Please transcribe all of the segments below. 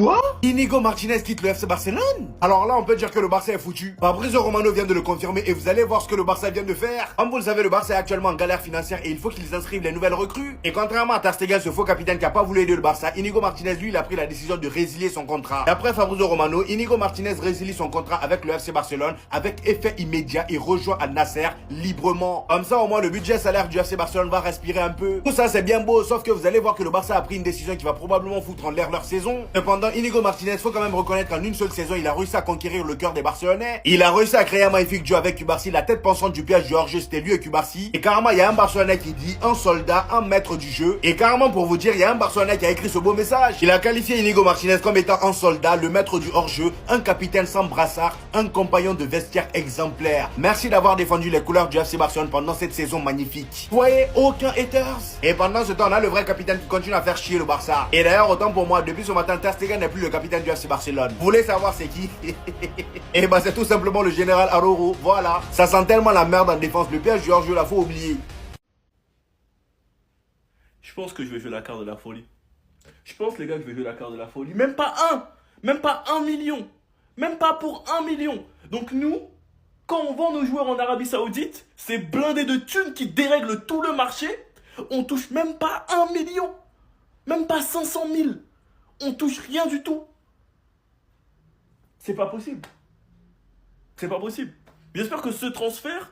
Quoi? Inigo Martinez quitte le FC Barcelone? Alors là, on peut dire que le Barça est foutu. Fabrizio Romano vient de le confirmer et vous allez voir ce que le Barça vient de faire. Comme vous le savez, le Barça est actuellement en galère financière et il faut qu'ils inscrivent les nouvelles recrues. Et contrairement à Ter Stegen, ce faux capitaine qui a pas voulu aider le Barça, Inigo Martinez, lui, il a pris la décision de résilier son contrat. D'après Fabrizio Romano, Inigo Martinez résilie son contrat avec le FC Barcelone avec effet immédiat et rejoint Al Nasser librement. Comme ça, au moins, le budget salaire du FC Barcelone va respirer un peu. Tout ça, c'est bien beau, sauf que vous allez voir que le Barça a pris une décision qui va probablement foutre en l'air leur saison. Cependant, Inigo Martinez, faut quand même reconnaître qu'en une seule saison, il a réussi à conquérir le cœur des Barcelonais. Il a réussi à créer un magnifique duo avec Cubarsí. La tête pensante du piège du hors-jeu, c'était lui et Cubarsí. Et carrément, il y a un Barcelonais qui dit un soldat, un maître du jeu. Et carrément, pour vous dire, il y a un Barcelonais qui a écrit ce beau message. Il a qualifié Inigo Martinez comme étant un soldat, le maître du hors-jeu, un capitaine sans brassard, un compagnon de vestiaire exemplaire. Merci d'avoir défendu les couleurs du FC Barcelone pendant cette saison magnifique. Vous voyez, aucun haters. Et pendant ce temps, on a le vrai capitaine qui continue à faire chier le Barça. Et d'ailleurs, autant pour moi, depuis ce matin, Ter Stegen n'est plus le capitaine du FC Barcelone. Vous voulez savoir c'est qui? Et bah c'est tout simplement le général Araujo. Voilà. Ça sent tellement la merde en défense. Le piège du hors-jeu là, faut oublier. Je pense que je vais jouer la carte de la folie. Je pense, les gars, que je vais jouer la carte de la folie. Même pas un. Même pas 1 million. Même pas pour 1 million. Donc nous, quand on vend nos joueurs en Arabie Saoudite, c'est blindé de thunes qui dérèglent tout le marché. On touche même pas 1 million. Même pas 500 000. On touche rien du tout. C'est pas possible. C'est pas possible. J'espère que ce transfert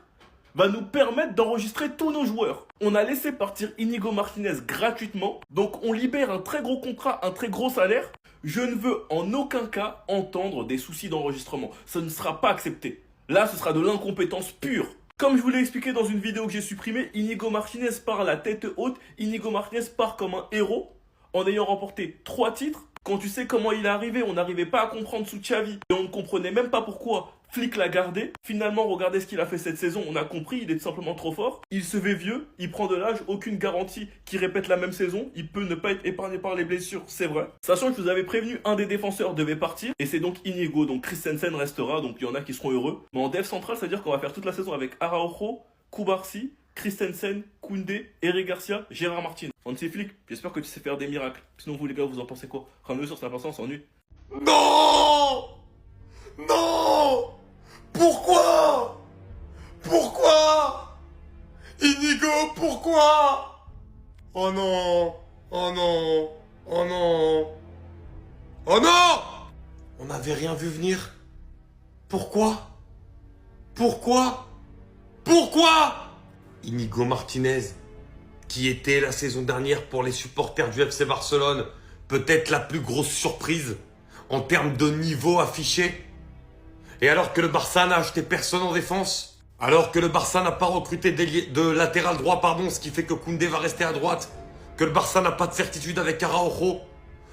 va nous permettre d'enregistrer tous nos joueurs. On a laissé partir Inigo Martinez gratuitement, donc on libère un très gros contrat, un très gros salaire. Je ne veux en aucun cas entendre des soucis d'enregistrement. Ça ne sera pas accepté. Là, ce sera de l'incompétence pure. Comme je vous l'ai expliqué dans une vidéo que j'ai supprimée, Inigo Martinez part la tête haute. Inigo Martinez part comme un héros en ayant remporté 3 titres. Quand tu sais comment il est arrivé, on n'arrivait pas à comprendre sous Xavi. Et on ne comprenait même pas pourquoi Flick l'a gardé. Finalement, regardez ce qu'il a fait cette saison. On a compris, il est tout simplement trop fort. Il se fait vieux, il prend de l'âge, aucune garantie qu'il répète la même saison. Il peut ne pas être épargné par les blessures, c'est vrai. Sachant que je vous avais prévenu, un des défenseurs devait partir. Et c'est donc Inigo, donc Christensen restera. Donc il y en a qui seront heureux. Mais en dev central, ça veut dire qu'on va faire toute la saison avec Araujo, Cubarsí, Christensen, Koundé, Eric Garcia, Gérard Martin. Hansi Flick, j'espère que tu sais faire des miracles. Sinon vous les gars, vous en pensez quoi? Ramenez sur sa personne, on s'ennuie. Non! Non! Pourquoi? Pourquoi? Inigo, pourquoi? Oh non! Oh non! Oh non! Oh non! On n'avait rien vu venir. Pourquoi? Pourquoi? Pourquoi? Inigo Martinez, qui était la saison dernière pour les supporters du FC Barcelone, peut-être la plus grosse surprise en termes de niveau affiché. Et alors que le Barça n'a acheté personne en défense, alors que le Barça n'a pas recruté de latéral droit, ce qui fait que Koundé va rester à droite, que le Barça n'a pas de certitude avec Araujo,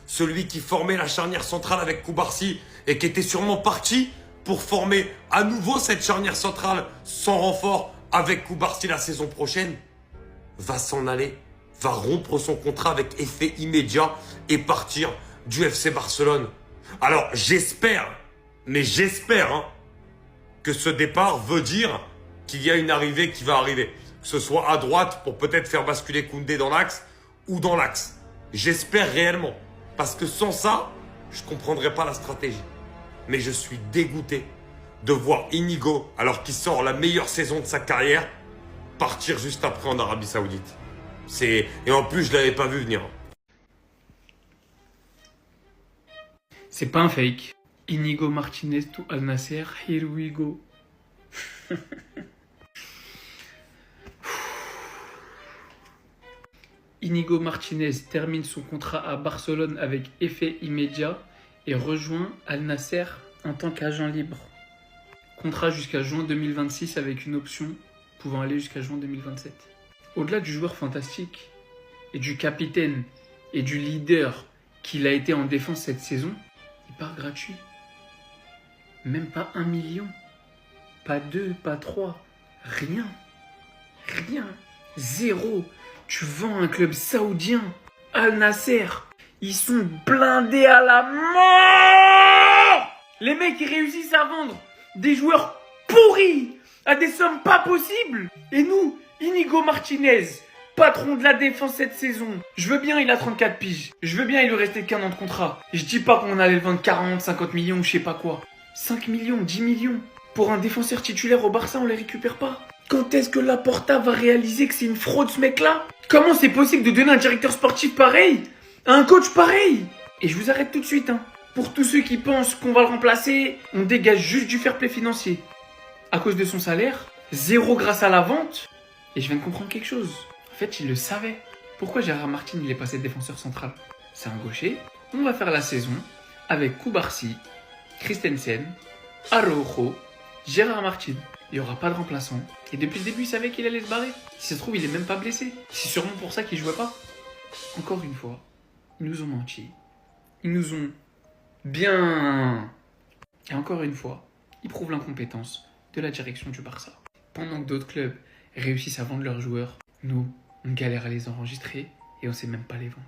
celui qui formait la charnière centrale avec Cubarsí et qui était sûrement parti pour former à nouveau cette charnière centrale sans renfort avec Cubarsí la saison prochaine, va s'en aller, va rompre son contrat avec effet immédiat et partir du FC Barcelone. Alors j'espère, mais j'espère que ce départ veut dire qu'il y a une arrivée qui va arriver. Que ce soit à droite pour peut-être faire basculer Koundé dans l'axe ou dans l'axe. J'espère réellement. Parce que sans ça, je ne comprendrais pas la stratégie. Mais je suis dégoûté de voir Inigo, alors qu'il sort la meilleure saison de sa carrière, partir juste après en Arabie Saoudite. Et en plus, je ne l'avais pas vu venir. C'est pas un fake. Inigo Martinez to Al Nasser, here we go. Inigo Martinez termine son contrat à Barcelone avec effet immédiat et rejoint Al Nasser en tant qu'agent libre. Contrat jusqu'à juin 2026 avec une option pouvant aller jusqu'à juin 2027. Au-delà du joueur fantastique et du capitaine et du leader qu'il a été en défense cette saison, il part gratuit. Même pas 1 million. Pas 2, pas 3. Rien. Rien. Zéro. Tu vends un club saoudien. Al Nasser. Ils sont blindés à la mort. Les mecs, ils réussissent à vendre des joueurs pourris à des sommes pas possibles. Et nous, Inigo Martinez, patron de la défense cette saison. Je veux bien, il a 34 piges. Je veux bien, il lui restait qu'un an de contrat. Je dis pas qu'on allait le vendre 40, 50 millions ou je sais pas quoi. 5 millions, 10 millions. Pour un défenseur titulaire au Barça, on les récupère pas. Quand est-ce que Laporta va réaliser que c'est une fraude ce mec-là? Comment c'est possible de donner un directeur sportif pareil à un coach pareil? Et je vous arrête tout de suite, hein. Pour tous ceux qui pensent qu'on va le remplacer, on dégage juste du fair play financier. À cause de son salaire, 0 grâce à la vente. Et je viens de comprendre quelque chose. En fait, il le savait. Pourquoi Gérard Martin il est passé défenseur central? C'est un gaucher. On va faire la saison avec Koubarsi, Christensen, Araujo, Gérard Martin. Il n'y aura pas de remplaçant. Et depuis le début, il savait qu'il allait se barrer. Si ça se trouve, il est même pas blessé. C'est sûrement pour ça qu'il jouait pas. Encore une fois, ils nous ont menti. Ils nous ont bien... Et encore une fois, ils prouvent l'incompétence de la direction du Barça. Pendant que d'autres clubs réussissent à vendre leurs joueurs, nous, on galère à les enregistrer et on sait même pas les vendre.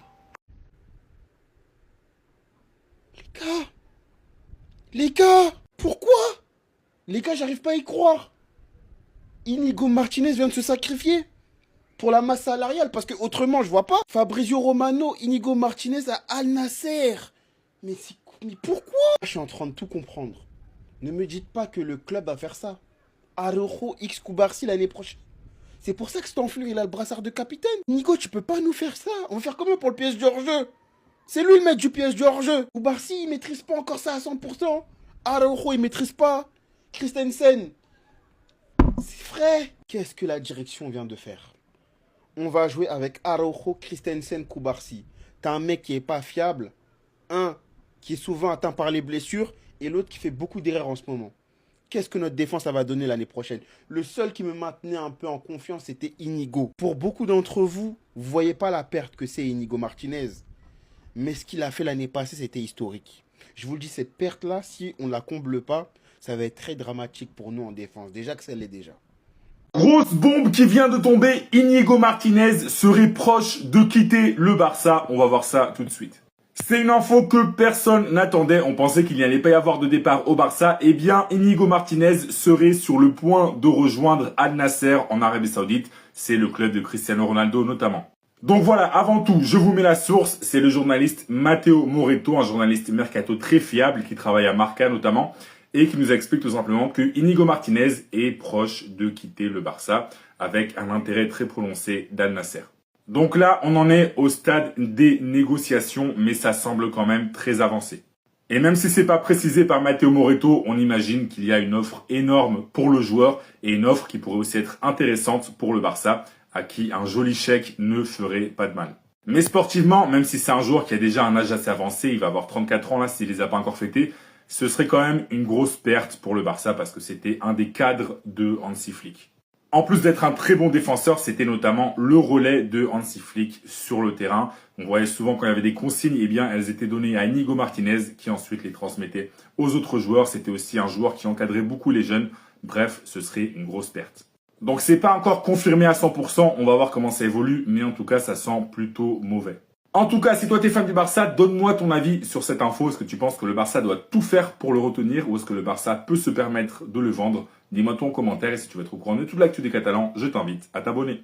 Les gars, pourquoi? Les gars, j'arrive pas à y croire. Inigo Martinez vient de se sacrifier pour la masse salariale, parce que autrement, je vois pas. Fabrizio Romano, Inigo Martinez à Al Nasser. Mais pourquoi? Je suis en train de tout comprendre. Ne me dites pas que le club va faire ça. Araujo X Koubarsi l'année prochaine. C'est pour ça que cet enflure, il a le brassard de capitaine. Nico, tu peux pas nous faire ça. On va faire comment pour le PSG hors jeu? C'est lui le maître du PSG hors jeu. Koubarsi, il maîtrise pas encore ça à 100%. Araujo, il maîtrise pas. Christensen. C'est vrai. Qu'est-ce que la direction vient de faire? On va jouer avec Araujo, Christensen, Koubarsi. T'as un mec qui est pas fiable. Un qui est souvent atteint par les blessures. Et l'autre qui fait beaucoup d'erreurs en ce moment. Qu'est-ce que notre défense va donner l'année prochaine? Le seul qui me maintenait un peu en confiance, c'était Inigo. Pour beaucoup d'entre vous, vous ne voyez pas la perte que c'est Inigo Martinez. Mais ce qu'il a fait l'année passée, c'était historique. Je vous le dis, cette perte-là, si on ne la comble pas, ça va être très dramatique pour nous en défense. Déjà que ça l'est déjà. Grosse bombe qui vient de tomber. Inigo Martinez serait proche de quitter le Barça. On va voir ça tout de suite. C'est une info que personne n'attendait. On pensait qu'il n'y allait pas y avoir de départ au Barça. Eh bien, Inigo Martinez serait sur le point de rejoindre Al Nasser en Arabie Saoudite. C'est le club de Cristiano Ronaldo notamment. Donc voilà, avant tout, je vous mets la source. C'est le journaliste Matteo Moretto, un journaliste mercato très fiable qui travaille à Marca notamment et qui nous explique tout simplement que Inigo Martinez est proche de quitter le Barça avec un intérêt très prononcé d'Al Nasser. Donc là, on en est au stade des négociations, mais ça semble quand même très avancé. Et même si c'est pas précisé par Matteo Moretto, on imagine qu'il y a une offre énorme pour le joueur et une offre qui pourrait aussi être intéressante pour le Barça, à qui un joli chèque ne ferait pas de mal. Mais sportivement, même si c'est un joueur qui a déjà un âge assez avancé, il va avoir 34 ans là s'il les a pas encore fêtés, ce serait quand même une grosse perte pour le Barça parce que c'était un des cadres de Hansi Flick. En plus d'être un très bon défenseur, c'était notamment le relais de Hansi Flick sur le terrain. On voyait souvent quand il y avait des consignes, eh bien, elles étaient données à Inigo Martinez qui ensuite les transmettait aux autres joueurs. C'était aussi un joueur qui encadrait beaucoup les jeunes. Bref, ce serait une grosse perte. Donc c'est pas encore confirmé à 100%, on va voir comment ça évolue, mais en tout cas, ça sent plutôt mauvais. En tout cas, si toi t'es fan du Barça, donne-moi ton avis sur cette info. Est-ce que tu penses que le Barça doit tout faire pour le retenir ou est-ce que le Barça peut se permettre de le vendre? Dis-moi ton commentaire et si tu veux être au courant de toute l'actu des Catalans, je t'invite à t'abonner.